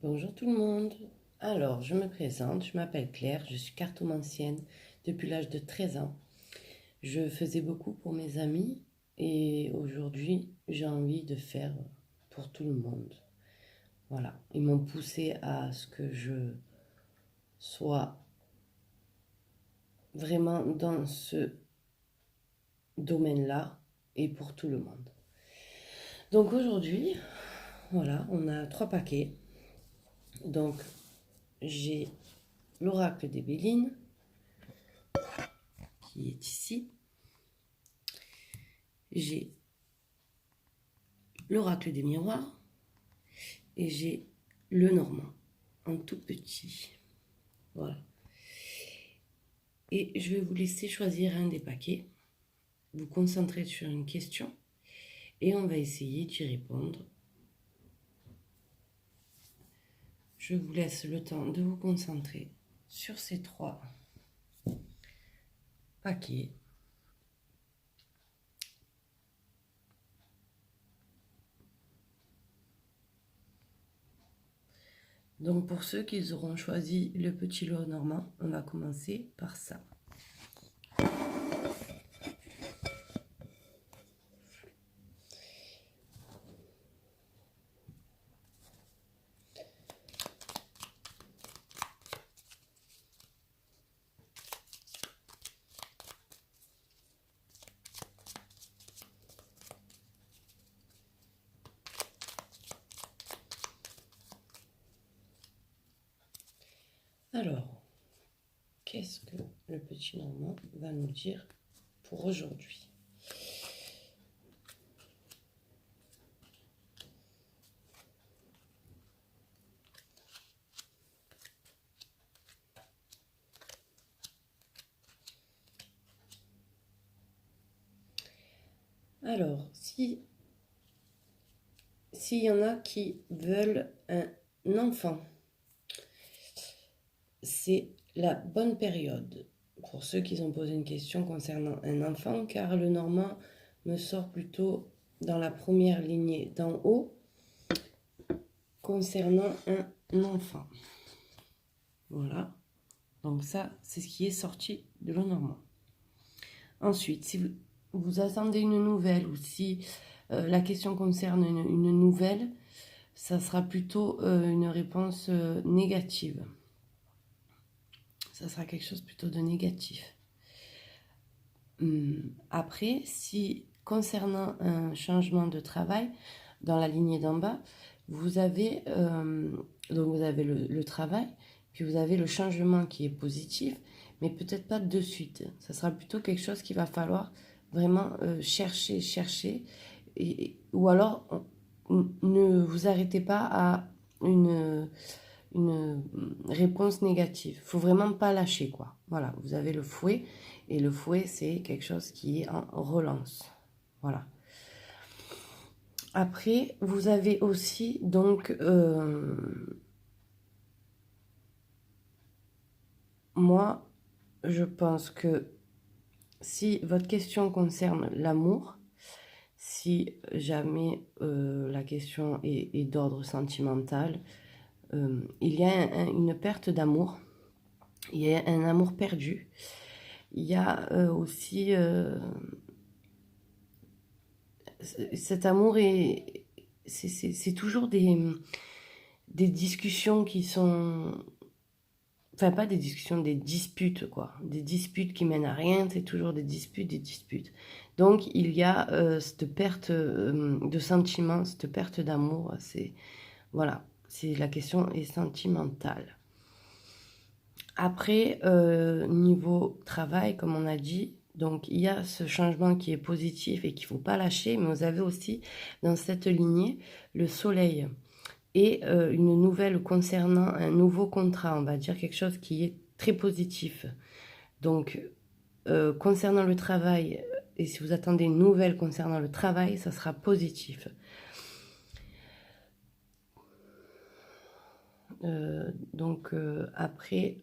Bonjour tout le monde. Alors, je me présente, je m'appelle Claire, je suis cartomancienne depuis l'âge de 13 ans. Je faisais beaucoup pour mes amis et aujourd'hui, j'ai envie de faire pour tout le monde. Voilà, ils m'ont poussé à ce que je sois vraiment dans ce domaine-là et pour tout le monde. Donc aujourd'hui, voilà, on a 3 paquets. Donc, j'ai l'oracle des Bélines qui est ici. J'ai l'oracle des miroirs et j'ai le normand en tout petit. Voilà. Et je vais vous laisser choisir un des paquets, vous concentrer sur une question et on va essayer d'y répondre. Je vous laisse le temps de vous concentrer sur ces 3 paquets. Donc pour ceux qui auront choisi le petit lot normand, on va commencer par ça. Alors, qu'est-ce que le petit normand va nous dire pour aujourd'hui? Alors, s'il y en a qui veulent un enfant, c'est la bonne période pour ceux qui ont posé une question concernant un enfant, car le normand me sort plutôt dans la première lignée d'en haut concernant un enfant. Voilà, donc ça, c'est ce qui est sorti de le normand. Ensuite, si vous attendez une nouvelle ou si la question concerne une nouvelle, ça sera plutôt une réponse négative. Ça sera quelque chose plutôt de négatif. Après, si concernant un changement de travail, dans la lignée d'en bas, vous avez, donc vous avez le travail, puis vous avez le changement qui est positif, mais peut-être pas de suite. Ça sera plutôt quelque chose qu'il va falloir vraiment chercher, ou alors ne vous arrêtez pas à une réponse négative. Il ne faut vraiment pas lâcher, quoi. Voilà, vous avez le fouet, et le fouet, c'est quelque chose qui est en relance. Voilà. Après, vous avez aussi, donc, moi, je pense que si votre question concerne l'amour, si jamais la question est d'ordre sentimental, il y a une perte d'amour, il y a un amour perdu. Il y a aussi cet amour c'est toujours des discussions qui sont, enfin pas des discussions, des disputes quoi, des disputes qui mènent à rien, c'est toujours des disputes. Donc il y a cette perte de sentiments, cette perte d'amour, c'est voilà, c'est la question est sentimentale. Après, niveau travail, comme on a dit, donc il y a ce changement qui est positif et qu'il ne faut pas lâcher, mais vous avez aussi dans cette lignée le soleil et une nouvelle concernant un nouveau contrat, on va dire quelque chose qui est très positif. Donc, concernant le travail, et si vous attendez une nouvelle concernant le travail, ça sera positif. Donc après,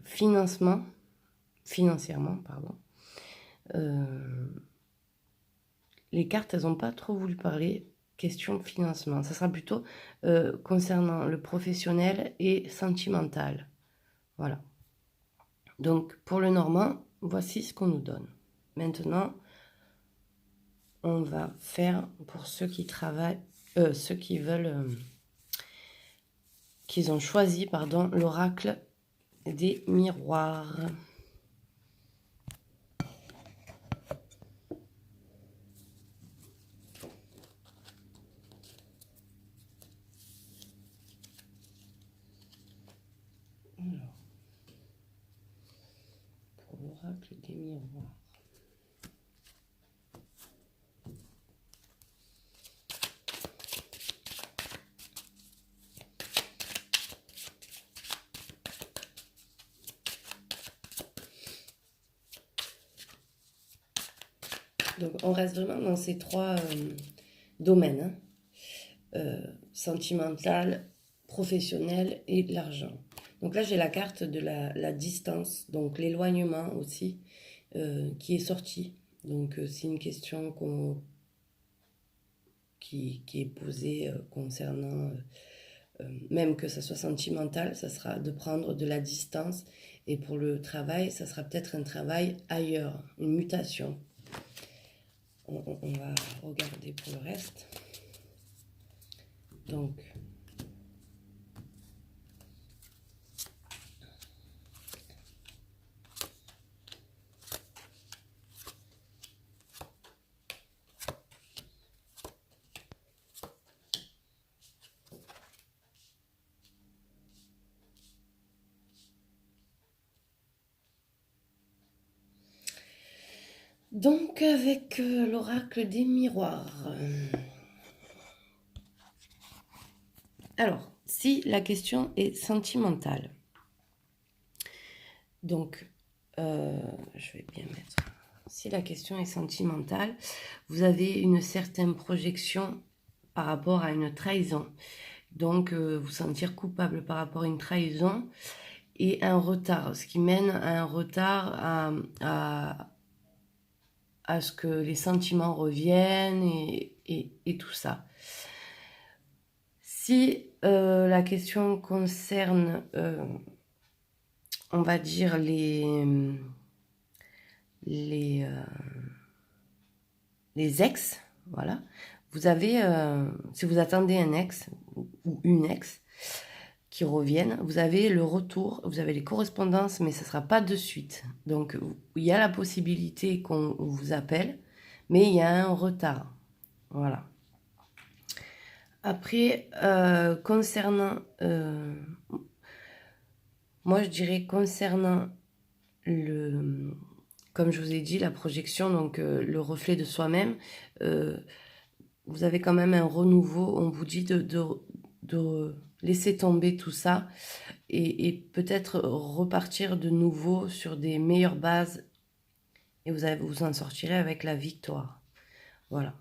financièrement, pardon, les cartes, elles n'ont pas trop voulu parler. question financement. Ça sera plutôt concernant le professionnel et sentimental. Voilà. Donc, pour le normand, voici ce qu'on nous donne. Maintenant, on va faire pour ceux qui travaillent, ceux qui veulent, qu'ils ont choisi, pardon, l'oracle des miroirs. Alors, pour l'oracle des miroirs. Donc, on reste vraiment dans ces trois domaines, sentimental, professionnel et l'argent. Donc là, j'ai la carte de la distance, donc l'éloignement aussi, qui est sortie. Donc, c'est une question qui est posée concernant, même que ça soit sentimental, ça sera de prendre de la distance. Et pour le travail, ça sera peut-être un travail ailleurs, une mutation. On va regarder pour le reste. Donc avec l'oracle des miroirs. Alors, si la question est sentimentale, donc je vais bien mettre. Si la question est sentimentale, vous avez une certaine projection par rapport à une trahison. Donc, vous sentir coupable par rapport à une trahison et un retard, ce qui mène à un retard à ce que les sentiments reviennent et tout ça. Si la question concerne, on va dire, les ex, voilà, vous avez, si vous attendez un ex ou une ex qui reviennent, vous avez le retour, vous avez les correspondances, mais ça ne sera pas de suite. Donc, il y a la possibilité qu'on vous appelle, mais il y a un retard. Voilà. Après, concernant... moi, je dirais concernant comme je vous ai dit, la projection, donc le reflet de soi-même, vous avez quand même un renouveau. On vous dit de laisser tomber tout ça et peut-être repartir de nouveau sur des meilleures bases et vous en sortirez avec la victoire. Voilà.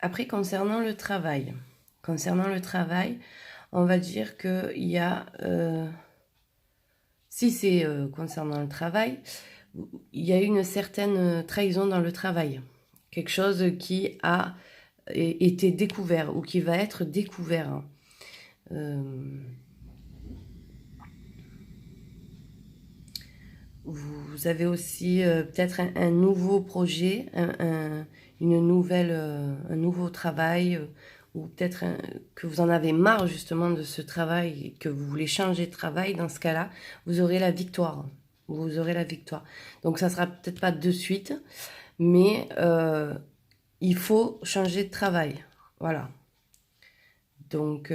Après, concernant le travail, on va dire qu'il y a, si c'est concernant le travail, il y a une certaine trahison dans le travail. Quelque chose qui a été découvert ou qui va être découvert. Vous avez aussi peut-être un nouveau projet, un nouveau travail, ou peut-être que vous en avez marre justement de ce travail, que vous voulez changer de travail. Dans ce cas-là, vous aurez la victoire. Vous aurez la victoire. Donc ça sera peut-être pas de suite, mais il faut changer de travail. Voilà. Donc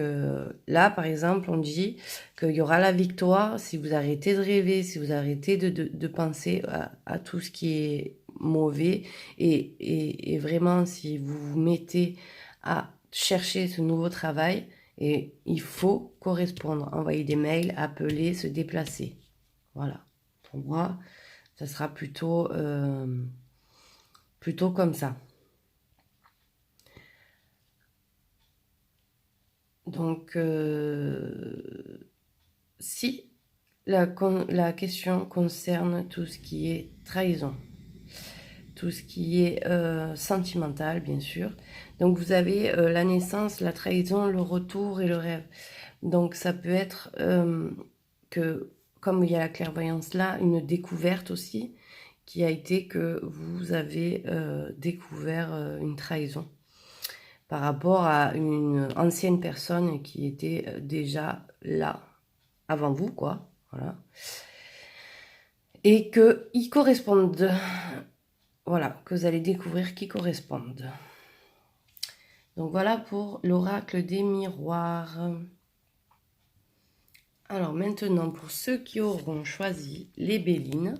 là, par exemple, on dit qu'il y aura la victoire si vous arrêtez de rêver, si vous arrêtez de penser à tout ce qui est mauvais et vraiment si vous vous mettez à chercher ce nouveau travail, et il faut correspondre, envoyer des mails, appeler, se déplacer. Voilà. Pour moi, ça sera plutôt comme ça. Donc, si la question concerne tout ce qui est trahison, tout ce qui est sentimental, bien sûr. Donc, vous avez la naissance, la trahison, le retour et le rêve. Donc, ça peut être que, comme il y a la clairvoyance là, une découverte aussi, qui a été que vous avez découvert une trahison par rapport à une ancienne personne qui était déjà là, avant vous, quoi. Voilà. Et qu'ils correspondent. Voilà, que vous allez découvrir qui correspondent. Donc voilà pour l'oracle des miroirs. Alors maintenant, pour ceux qui auront choisi les Bélines.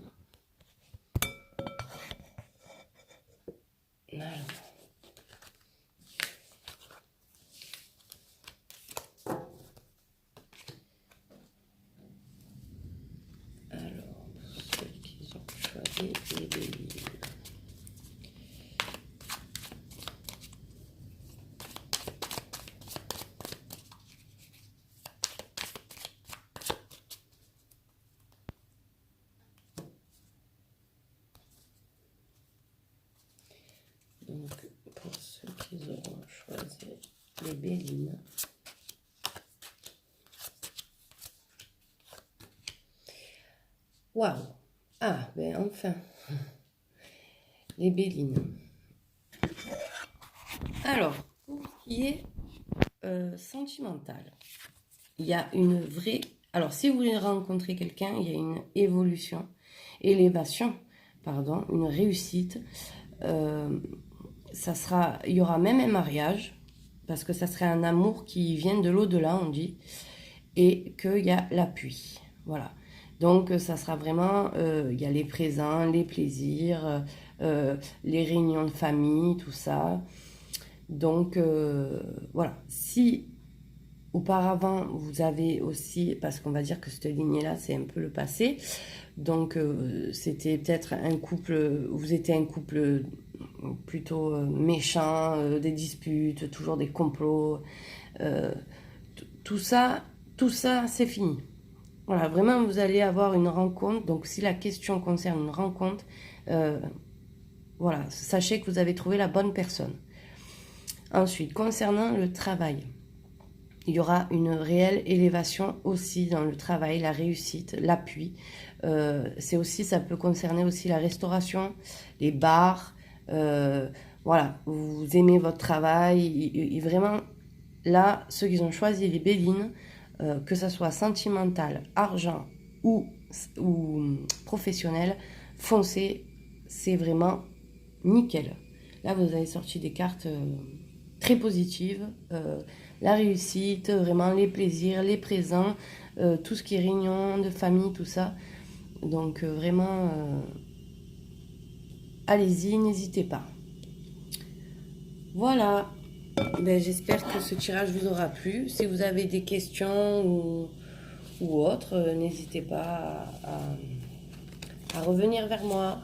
Alors, pour ceux qui ont choisi les Bélines. Donc, pour ceux qui auront choisi les Bélines. Waouh! Ah, ben enfin, les Bélines. Alors, pour ce qui est sentimental, il y a une vraie... Alors, si vous voulez rencontrer quelqu'un, il y a une élévation, pardon, une réussite. Il y aura même un mariage, parce que ça serait un amour qui vient de l'au-delà, on dit, et qu'il y a l'appui. Voilà. Donc, ça sera vraiment, il y a les présents, les plaisirs, les réunions de famille, tout ça. Donc, voilà. Si auparavant, vous avez aussi, parce qu'on va dire que cette lignée-là, c'est un peu le passé. Donc, c'était peut-être un couple, vous étiez un couple plutôt méchant, des disputes, toujours des complots. Tout ça, c'est fini. Voilà, vraiment, vous allez avoir une rencontre. Donc, si la question concerne une rencontre, voilà, sachez que vous avez trouvé la bonne personne. Ensuite, concernant le travail, il y aura une réelle élévation aussi dans le travail, la réussite, l'appui. C'est aussi, ça peut concerner aussi la restauration, les bars. Voilà, vous aimez votre travail. Et vraiment, là, ceux qui ont choisi les Bélines, que ça soit sentimental, argent ou professionnel, foncez, c'est vraiment nickel. Là, vous avez sorti des cartes très positives. La réussite, vraiment les plaisirs, les présents, tout ce qui est réunion de famille, tout ça. Donc vraiment, allez-y, n'hésitez pas. Voilà, ben, j'espère que ce tirage vous aura plu. Si vous avez des questions ou autres, n'hésitez pas à revenir vers moi.